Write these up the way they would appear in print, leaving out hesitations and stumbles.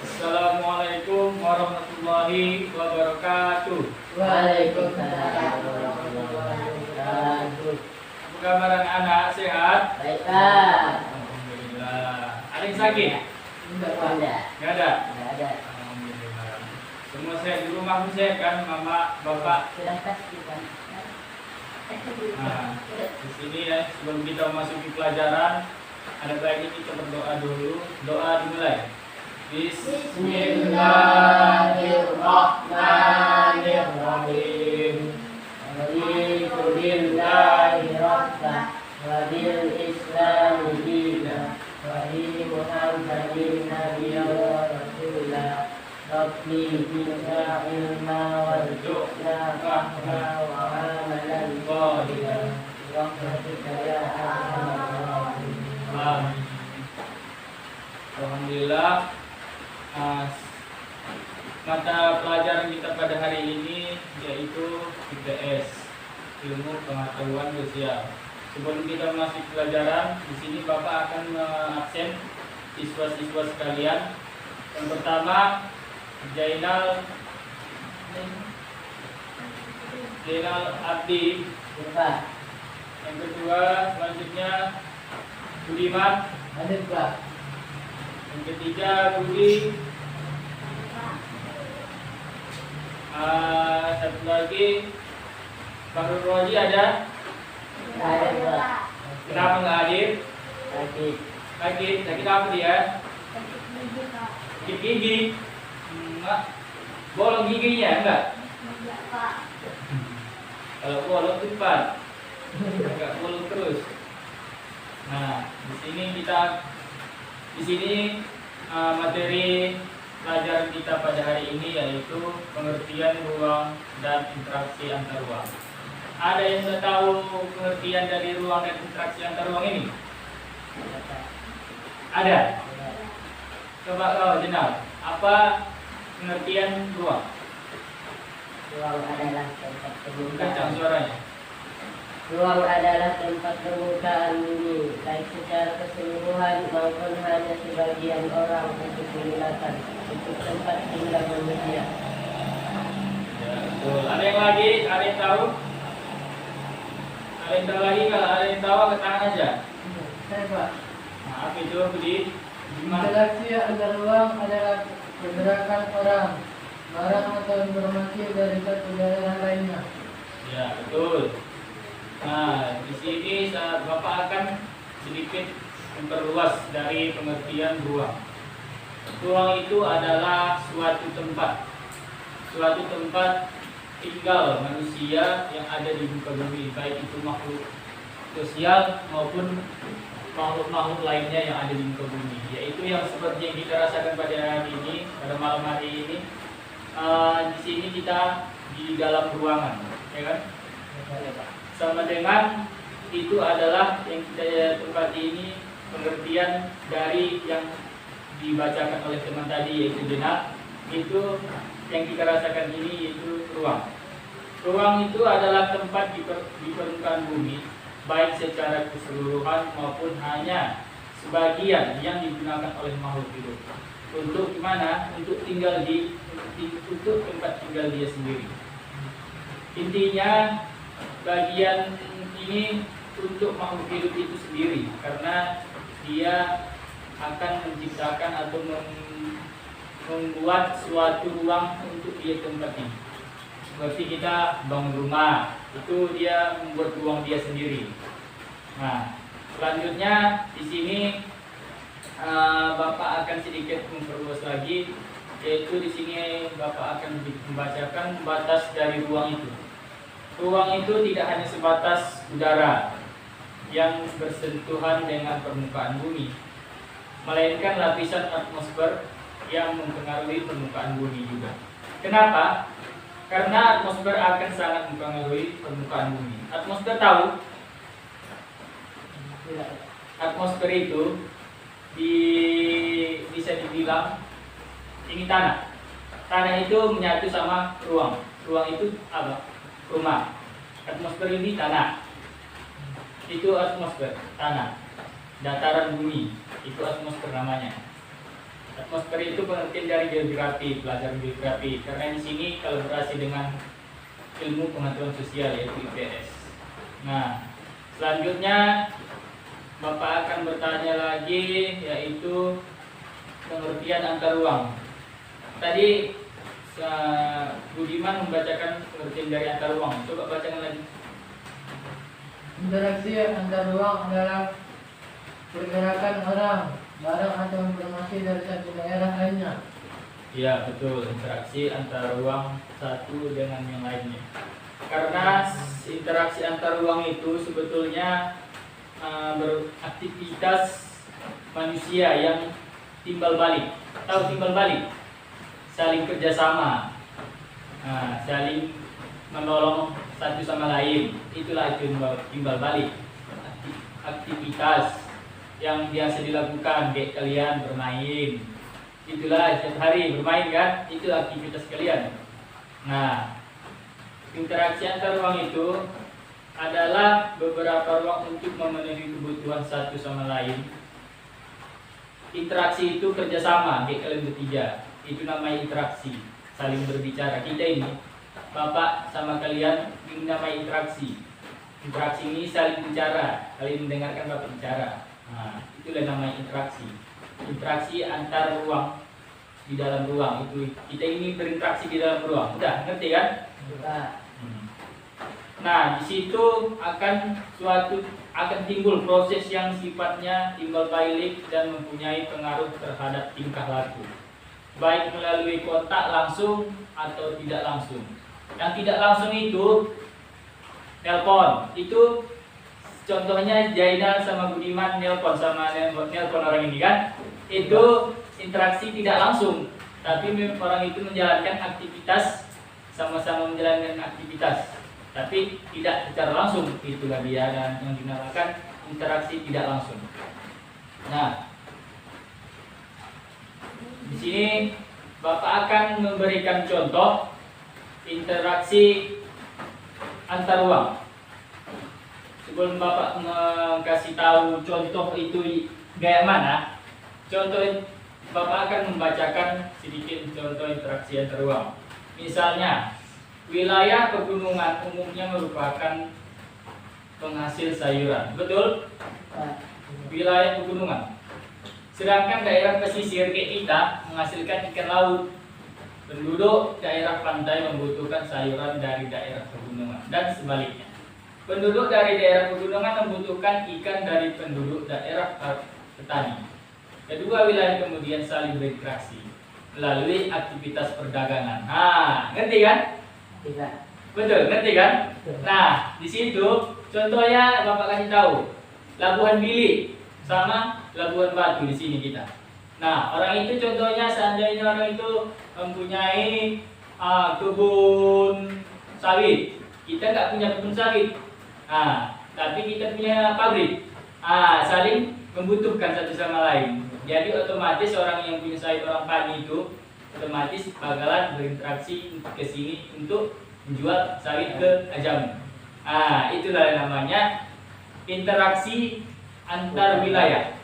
Assalamualaikum warahmatullahi wabarakatuh. Waalaikumsalam warahmatullahi wabarakatuh. Apa kabar anak-anak, sehat? Baik, Pak. Alhamdulillah. Ada yang sakit? Enggak ada. Nggak ada? Enggak ada. Alhamdulillah. Semua sehat di rumah, sehat kan, mama, bapak? Sudah pasti, Pak. Nah, di sini ya, sebelum kita memasuki pelajaran, ada baiknya kita berdoa dulu. Doa dimulai. Bismillahirrahmanirrahim. Raditu billahi rabbah wa bil islami dinan wa bi Muhammadin nabiyyan wa rasulah. Rabbi zidna ilma warzuqna fahma wa amalan shalihan bi rahmatika ya arhamar rahimin. Amin. Alhamdulillah. Mata pelajaran kita pada hari ini yaitu IPS, ilmu pengetahuan sosial. Sebelum kita masuk pelajaran, di sini Bapak akan mengabsen siswa-siswa sekalian. Yang pertama, Jainal Abdi. Pak. Yang kedua, selanjutnya Budiman. Ada, Pak. Yang ketiga, Budi. Satu lagi, Bahrul Roji ada? Ada, Pak. Kenapa nggak hadir? Sakit. Sakit apa dia? Sakit gigi. Enggak. Bolong giginya enggak? Kalau bolong cepat. Enggak bolong terus. Nah, di sini materi pelajaran kita pada hari ini yaitu pengertian ruang dan interaksi antar ruang. Ada yang sudah tahu pengertian dari ruang dan interaksi antar ruang ini? Ada? Coba kau Jenal, apa pengertian ruang? Ruang adalah tempat Kencang permukaan. suaranya. Ruang adalah tempat permukaan bumi, baik secara keseluruhan maupun hanya sebagian orang untuk digunakan untuk tempat tinggal manusia. Ya, betul. Ada yang lagi? Ada yang tahu? Ada yang tahu lagi? Kalau ada yang tahu, angkat tangan aja. Saya Pak, Nah, apa itu Budi? Gimana? interaksi antar ruang adalah pergerakan orang, barang atau informasi dari satu daerah lainnya. Ya, betul. Nah, di sini Bapak akan sedikit memperluas dari pengertian ruang. Ruang itu adalah suatu tempat tinggal manusia yang ada di muka bumi, baik itu makhluk sosial maupun makhluk-makhluk lainnya yang ada di muka bumi. Yaitu yang seperti yang kita rasakan pada hari ini, pada malam hari ini. Di sini kita di dalam ruangan, ya kan? Sama dengan itu adalah yang kita tempati ini pengertian dari yang dibacakan oleh teman tadi yaitu Jenal. Itu yang kita rasakan ini yaitu ruang. Ruang itu adalah tempat di permukaan bumi, baik secara keseluruhan maupun hanya sebagian yang digunakan oleh makhluk hidup. Untuk gimana? Untuk untuk tempat tinggal dia sendiri. Intinya bagian ini untuk makhluk hidup itu sendiri, karena dia akan menciptakan atau membuat suatu ruang untuk dia tempati. Seperti kita bangun rumah, itu dia membuat ruang dia sendiri. Nah, selanjutnya di sini Bapak akan sedikit memperluas lagi, yaitu di sini Bapak akan membacakan batas dari ruang itu. Ruang itu tidak hanya sebatas udara yang bersentuhan dengan permukaan bumi, melainkan lapisan atmosfer yang mempengaruhi permukaan bumi juga. Kenapa? Karena atmosfer akan sangat mempengaruhi permukaan bumi. Atmosfer tahu? Atmosfer itu bisa dibilang ini tanah. Tanah itu menyatu sama ruang. Ruang itu apa? Rumah. Atmosfer ini tanah. Itu atmosfer tanah. Dataran bumi itu atmosfer namanya. Atmosfer itu pengertian dari geografi, pelajaran geografi. Karena di sini kolaborasi dengan ilmu pengetahuan sosial yaitu IPS. Nah, selanjutnya Bapak akan bertanya lagi yaitu pengertian antar ruang. Tadi Budiman membacakan pengertian dari antar ruang. Coba bacakan lagi. Interaksi antar ruang adalah pergerakan orang, barang atau informasi dari satu daerah lainnya. Ya betul, interaksi antar ruang satu dengan yang lainnya. Karena interaksi antar ruang itu sebetulnya beraktivitas manusia yang timbal balik. Tahu timbal balik? Saling kerjasama, saling menolong satu sama lain. Itulah itu timbal balik. Aktivitas yang biasa dilakukan kayak kalian bermain. Itulah setiap hari bermain kan? Itu aktivitas kalian. Nah, interaksi antar ruang itu adalah beberapa ruang untuk memenuhi kebutuhan satu sama lain. Interaksi itu kerjasama kayak kalian bertiga. Itu namanya interaksi, saling berbicara. Kita ini, Bapak sama kalian, ini namanya interaksi. Interaksi ini saling bicara, kalian mendengarkan Bapak bicara. Nah, itulah namanya interaksi. Interaksi antar ruang di dalam ruang itu. Kita ini berinteraksi di dalam ruang. Udah, ngerti kan? Sudah. Nah, di situ akan timbul proses yang sifatnya timbal balik dan mempunyai pengaruh terhadap tingkah laku, baik melalui kontak langsung atau tidak langsung. Yang tidak langsung itu nelpon. Itu contohnya Jainal sama Budiman nelpon orang ini kan. Itu interaksi tidak langsung, tapi orang itu menjalankan aktivitas, sama-sama menjalankan aktivitas, tapi tidak secara langsung. Itulah dia yang dinamakan interaksi tidak langsung. Nah, di sini Bapak akan memberikan contoh interaksi antar ruang. Sebelum Bapak kasih tahu contoh itu kayak mana, Bapak akan membacakan sedikit contoh interaksi antar ruang. Misalnya, wilayah pegunungan umumnya merupakan penghasil sayuran. Betul? Wilayah pegunungan. Sedangkan daerah pesisir kayak kita menghasilkan ikan laut. Penduduk daerah pantai membutuhkan sayuran dari daerah pegunungan dan sebaliknya. Penduduk dari daerah pegunungan membutuhkan ikan dari penduduk daerah petani. Kedua wilayah kemudian saling berinteraksi melalui aktivitas perdagangan. Nah, ngerti kan? Tidak. Betul, ngerti kan? Nah, di situ contohnya Bapak kasih tahu. Labuhan Bilik sama Labuhan Batu di sini kita. Nah, orang itu contohnya seandainya orang itu mempunyai kebun sawit. Kita nggak punya kebun sawit. Nah, tapi kita punya pabrik. Saling membutuhkan satu sama lain. Jadi otomatis orang yang punya sawit, orang petani itu otomatis bakalan berinteraksi ke sini untuk menjual sawit ke Ajamu. Itulah namanya interaksi antar wilayah.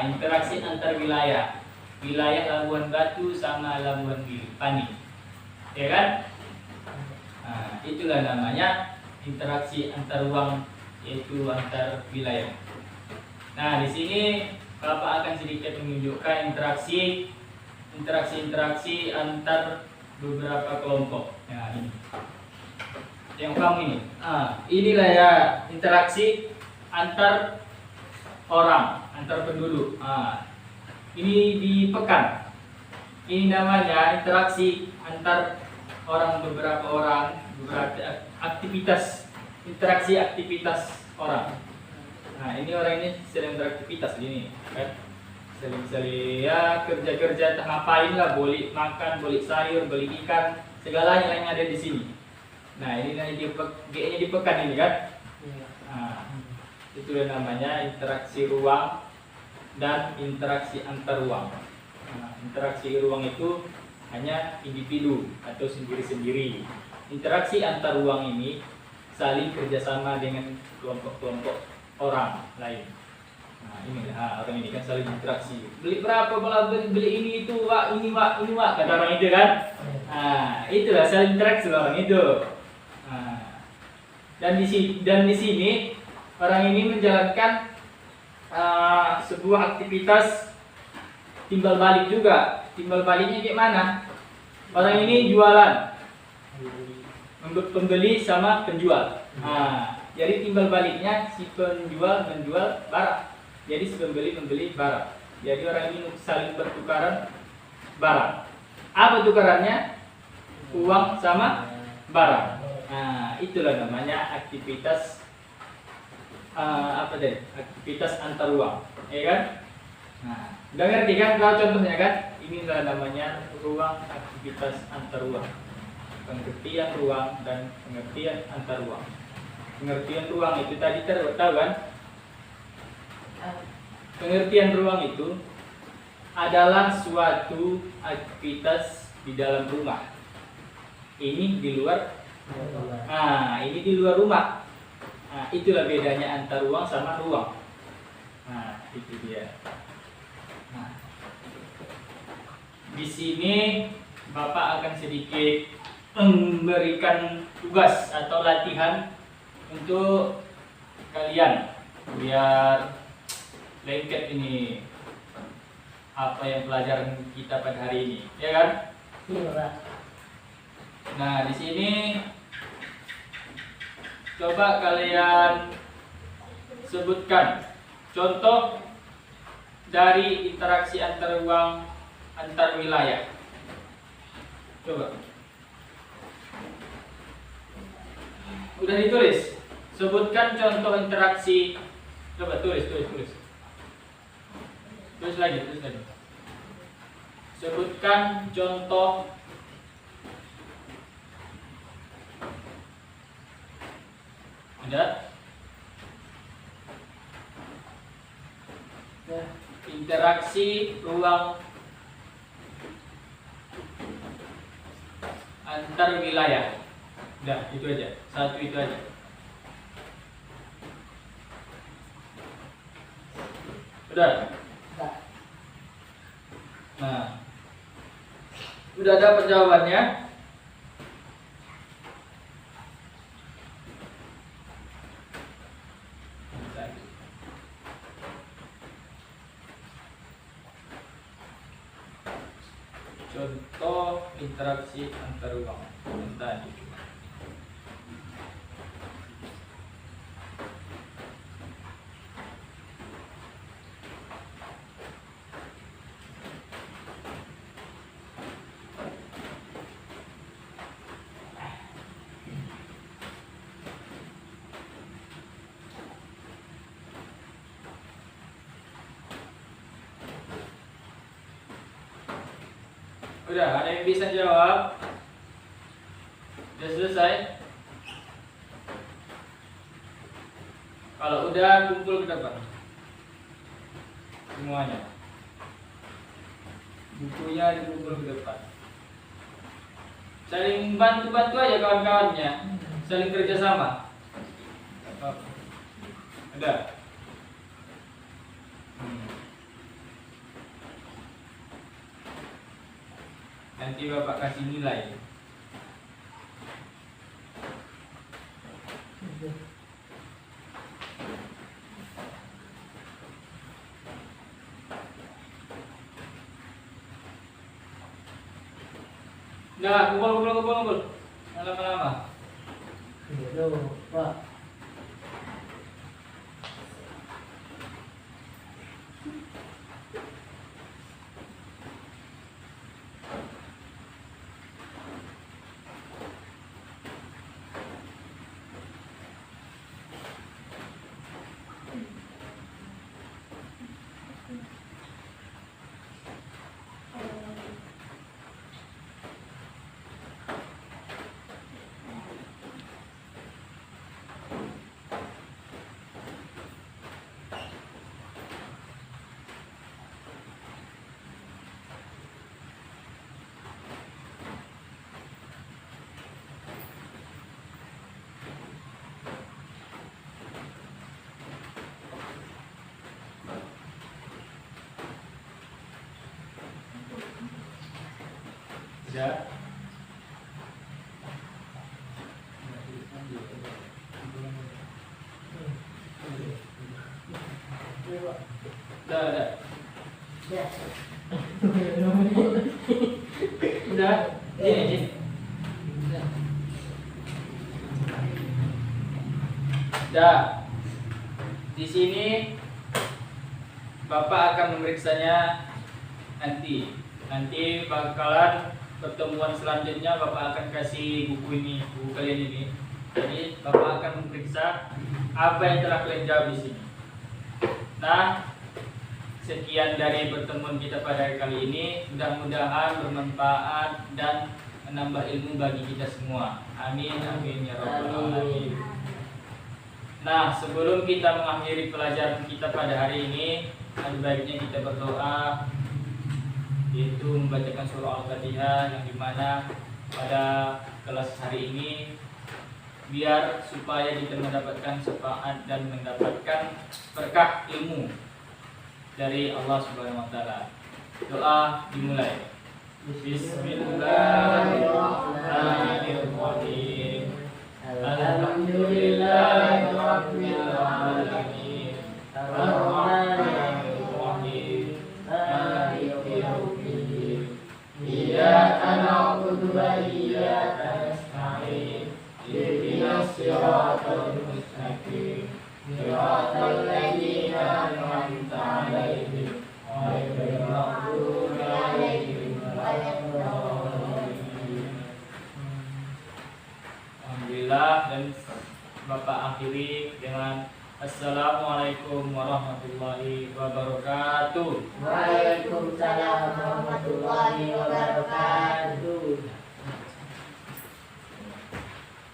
Interaksi antar wilayah. Wilayah Labuhan Batu sama Labuhan Bilik, ya kan? Itulah namanya interaksi antar ruang, yaitu antar wilayah. Nah, di sini Bapak akan sedikit menunjukkan interaksi antar beberapa kelompok. Nah, ini. Yang kamu ini. Inilah ya interaksi antar orang, antar penduduk. Ini di Pekan. Ini namanya interaksi antar beberapa aktivitas, interaksi aktivitas orang. Nah, ini orang ini sering beraktivitas gini, kan? Sering ya kerja tak ngapain lah, boleh makan, boleh sayur, boleh ikan, segalanya yang ada di sini. Nah, ini G-nya di Pekan ini kan? Itu namanya interaksi ruang dan interaksi antar ruang. Interaksi ruang itu hanya individu atau sendiri-sendiri. Interaksi antar ruang ini saling kerjasama dengan kelompok-kelompok orang lain. Nah, ini orang ini kan saling interaksi. Beli berapa, beli ini itu, Wak, ini Wak, ini Wak, kata orang itu kan. Nah, itulah saling interaksi orang itu. Nah, dan di sini orang ini menjalankan sebuah aktivitas timbal balik juga. Timbal baliknya gimana? Orang ini jualan, pembeli sama penjual. Nah, jadi timbal baliknya si penjual menjual barang. Jadi si pembeli membeli barang. Jadi orang ini saling bertukaran barang. Apa tukarannya? Uang sama barang. Nah, itulah namanya aktivitas aktivitas antar uang, ya kan? Nah, udah ngerti kan kalau contohnya kan? Ini adalah namanya ruang aktivitas antar uang. Pengertian ruang dan pengertian antar uang. Pengertian ruang itu tadi tahu kan? Pengertian ruang itu adalah suatu aktivitas di dalam rumah. Ini di luar. Ini di luar rumah. Nah, itulah bedanya antar ruang sama ruang. Nah, itu dia. Nah, di sini Bapak akan sedikit memberikan tugas atau latihan untuk kalian biar lengket ini apa yang pelajaran kita pada hari ini, ya kan? Iya, Pak. Nah, di sini coba kalian sebutkan contoh dari interaksi antar ruang antar wilayah. Coba. Udah ditulis. Sebutkan contoh interaksi. Coba tulis. Tulis lagi. Sebutkan contoh interaksi ruang antar wilayah. Udah, itu aja. Satu itu aja. Udah. Nah, udah dapat jawabannya? Contoh interaksi antar ruang yang tadi. Udah, ada yang bisa jawab? Udah selesai? Kalau udah, kumpul ke depan semuanya. Bukunya dikumpul ke depan. Saling bantu-bantu aja kawan-kawannya. Saling kerjasama. Ada? Nanti Bapak kasih nilai. Nah, kumpul. Lama-lama. Loh, Pak. Sudah? Udah. Ya. Udah. Ini. Udah. Di sini Bapak akan memeriksanya nanti. Nanti bakalan pertemuan selanjutnya Bapak akan kasih buku ini, buku kalian ini. Jadi Bapak akan memeriksa apa yang telah kalian jawab di sini. Nah, sekian dari pertemuan kita pada hari kali ini. Mudah-mudahan bermanfaat dan menambah ilmu bagi kita semua. Amin, amin ya rabbal alamin. Nah, sebelum kita mengakhiri pelajaran kita pada hari ini, ada baiknya kita berdoa, yaitu membacakan surah Al-Fatihah, yang dimana pada kelas hari ini biar supaya kita mendapatkan syafaat dan mendapatkan berkah ilmu dari Allah Subhanahu wa taala. Doa dimulai. Bismillahirrahmanirrahim. Alhamdulillahirabbil alamin. Arrahmanirrahim. Maliki yaumiddin. Iyyaka na'budu wa iyyaka nasta'in. Ihdinas siratal mustaqim. Siratal ladzina an'amta 'alaihim ghairil maghdubi 'alaihim waladdallin. Alhamdulillah, dan Bapak akhiri dengan Assalamualaikum warahmatullahi wabarakatuh. Waalaikumsalam warahmatullahi wabarakatuh.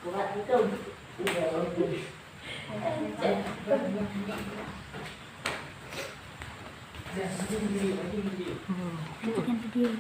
Buat itu. Hentikan video.